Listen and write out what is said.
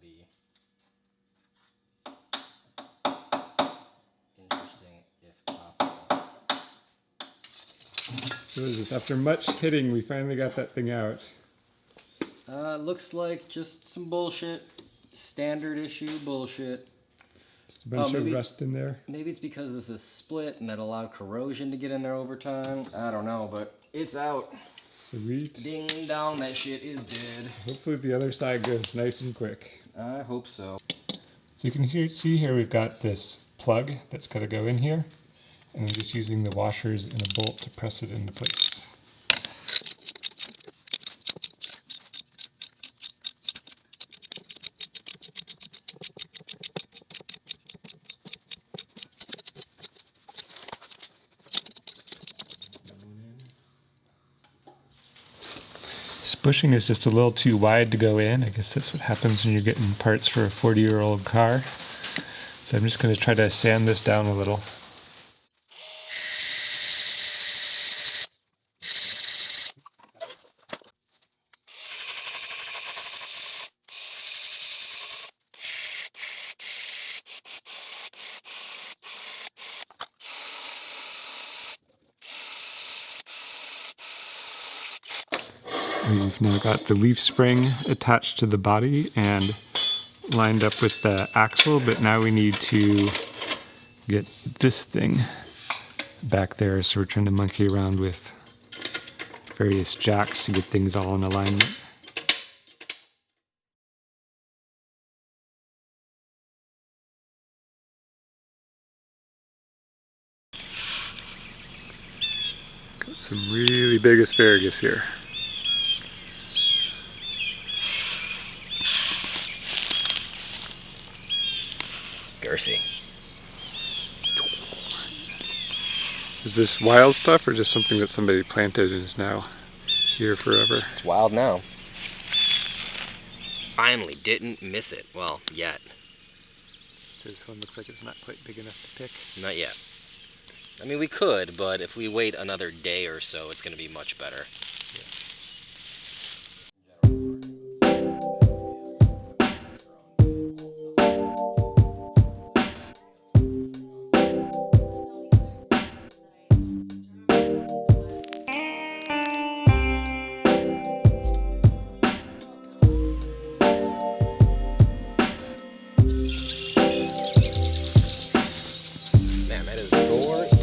be interesting if possible. So is this, after much hitting, we finally got that thing out. Looks like just some bullshit. Standard issue bullshit. Just a bunch of rust in there. Maybe it's because this is split and that allowed corrosion to get in there over time. I don't know, but it's out. Sweet. Ding dong, that shit is dead. Hopefully the other side goes nice and quick. I hope so. So you can see here we've got this plug that's got to go in here. And I'm just using the washers and a bolt to press it into place. This bushing is just a little too wide to go in. I guess that's what happens when you're getting parts for a 40-year-old car. So I'm just going to try to sand this down a little. We've now got the leaf spring attached to the body and lined up with the axle, but now we need to get this thing back there. So we're trying to monkey around with various jacks to get things all in alignment. Got some really big asparagus here. Girthy. Is this wild stuff or just something that somebody planted and is now here forever? It's wild now. Finally, didn't miss it. Well, yet. This one looks like it's not quite big enough to pick. Not yet. I mean, we could, but if we wait another day or so, it's going to be much better. Yeah. Man, that is gorgeous.